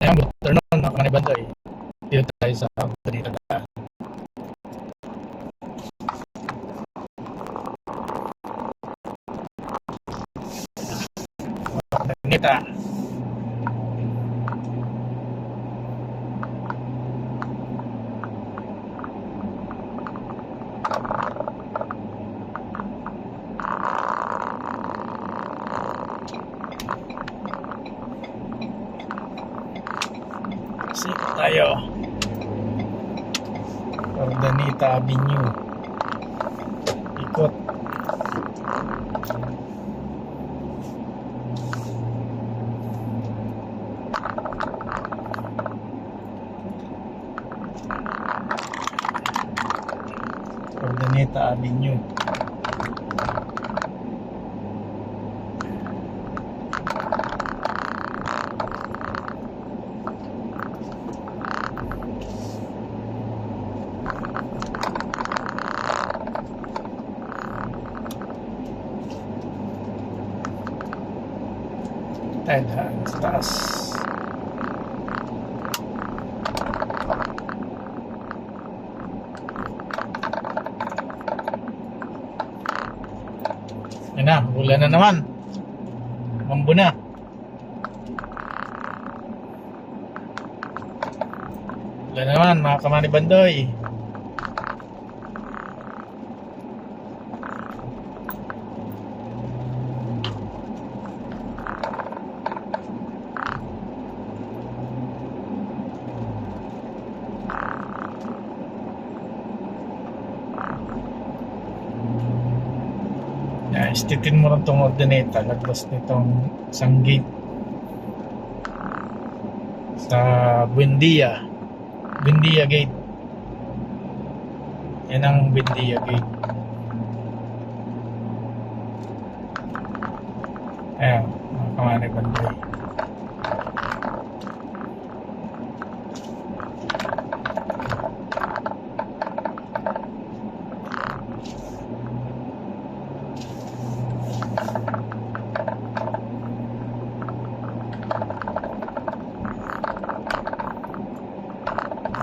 Ayan, good afternoon mga kanibandoy. Dito tayo sa Ordaneta daan. Ordaneta. Sikot tayo. Ordaneta Avenue. Ikot. Ordaneta Avenue. Tadhaan sa taas. Yan na, ulan na naman. Mambo na. Ulan na naman mga kamanibandoy. Istitin mo rin itong Ordaneta, lagpas nitong isang gate sa Buendia Gate. Yan ang Buendia Gate. Ayan, mga kamanibandoy.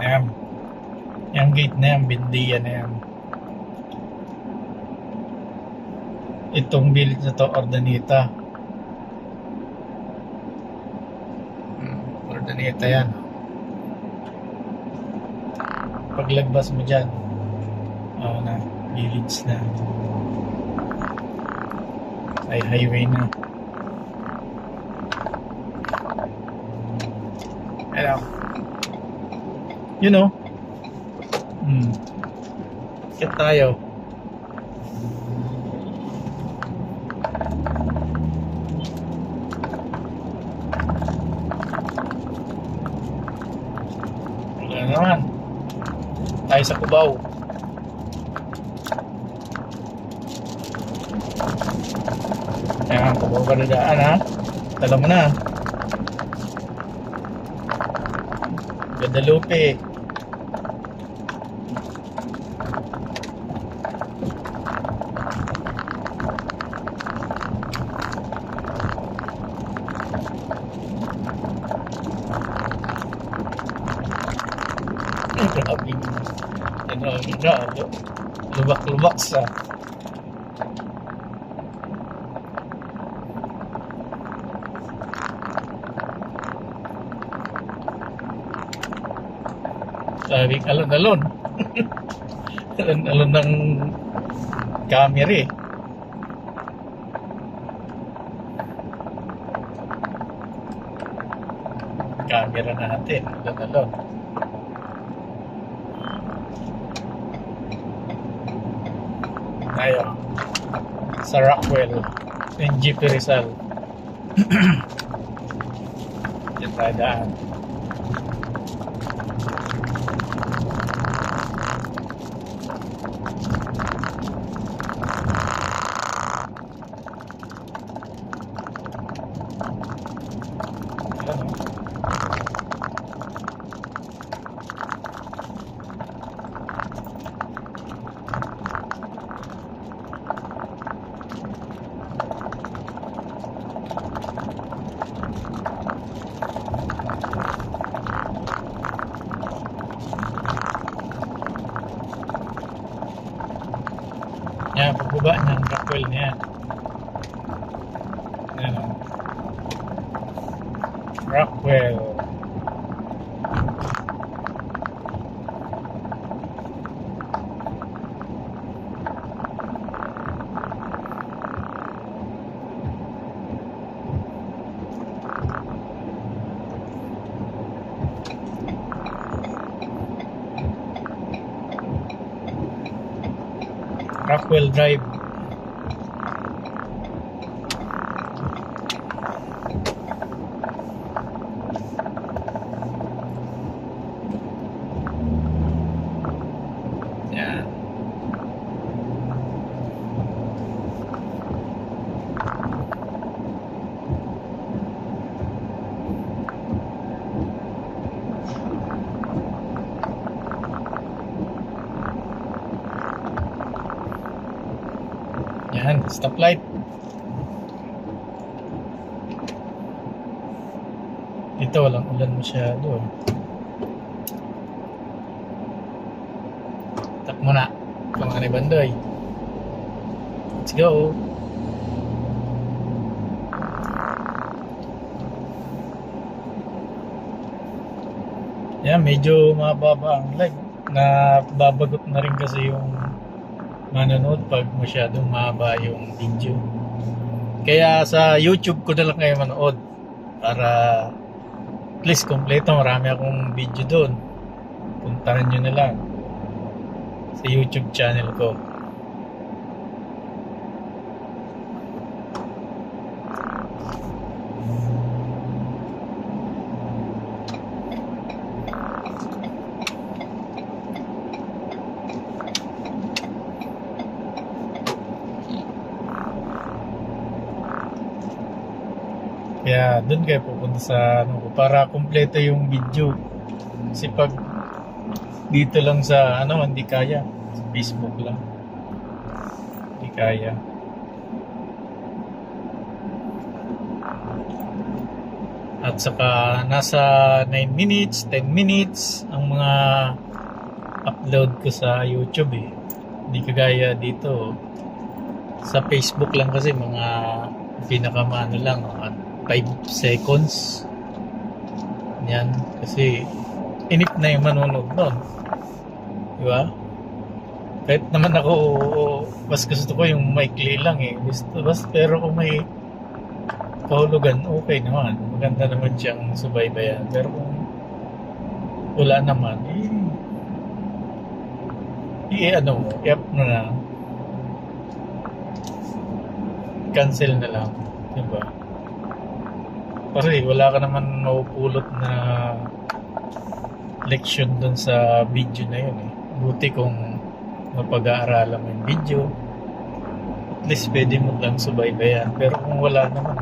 Ayan. Yung gate na yan, Buendia na yan. Itong village na to, Ordaneta. Ordaneta yan. Paglagpas mo dyan, na, village na. Ay highway na. Ayan. You know. Kaya tayo. Wala naman. Tayo sa Cubao. Ayan, Cubao ka na daan ha. Tala mo na. Guadalupe. Grabe. Lubak-lubak sa sabing alon-alon. Alon-alon ng camera eh. Camera natin, alon-alon. Tayo sa Rockwell ng Jeep Rizal. Yan tayo daan. baba ng Rockwell na yan. Ayan o. Rockwell. Rockwell Drive. Yan. Yan, stoplight. Dito walang ulan masyado. Tak muna. Mga ni Bandoy. Let's go. Yan, medyo mababa ang live. Nababagot na rin kasi yung manonood pag masyadong mahaba yung video. Kaya sa YouTube ko na lang kayo manood para at least kompleto. Marami akong video doon. Puntahan nyo na lang sa YouTube channel ko. Kaya doon kayo pupunta sa ano ko para kumpleto yung video. Kasi pag dito lang sa ano hindi kaya. Sa Facebook lang. Hindi kaya. At saka nasa 9 minutes, 10 minutes ang mga upload ko sa YouTube eh. Hindi kagaya dito. Sa Facebook lang kasi mga pinakamano lang 5 seconds. Yan. Kasi inip na yung manonood nun. Diba? Kahit naman ako mas gusto ko yung maikli lang eh. Pero kung may kahulugan, okay naman. Maganda naman siyang subaybayan. Pero kung wala naman, i-up na lang. Cancel na lang. Diba? Kasi wala ka naman mapupulot na leksyon dun sa video na yun eh. Buti kung mapag-aaralan mo yung video, at least pwede mo lang subaybayan. Pero kung wala naman,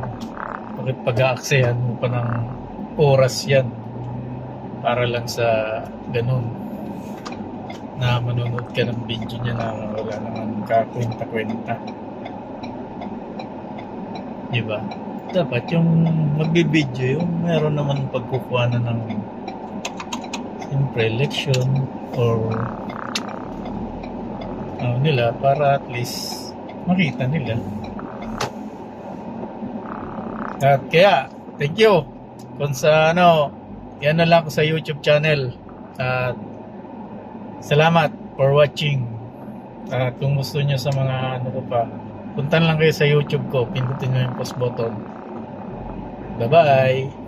bakit pag-aaksayan mo pa ng oras yan para lang sa ganun na manonood ka ng video niya na wala naman kakwenta-kwenta. Diba? Dapat yung magbibideo yung meron naman pagkukuha na ng siyempre leksyon or nila para at least makita nila. At kaya thank you kung sa yan na lang sa YouTube channel. At salamat for watching. At kung gusto nyo sa mga ko pa, puntan lang kayo sa YouTube ko, pindutin nyo yung post button. Bye-bye!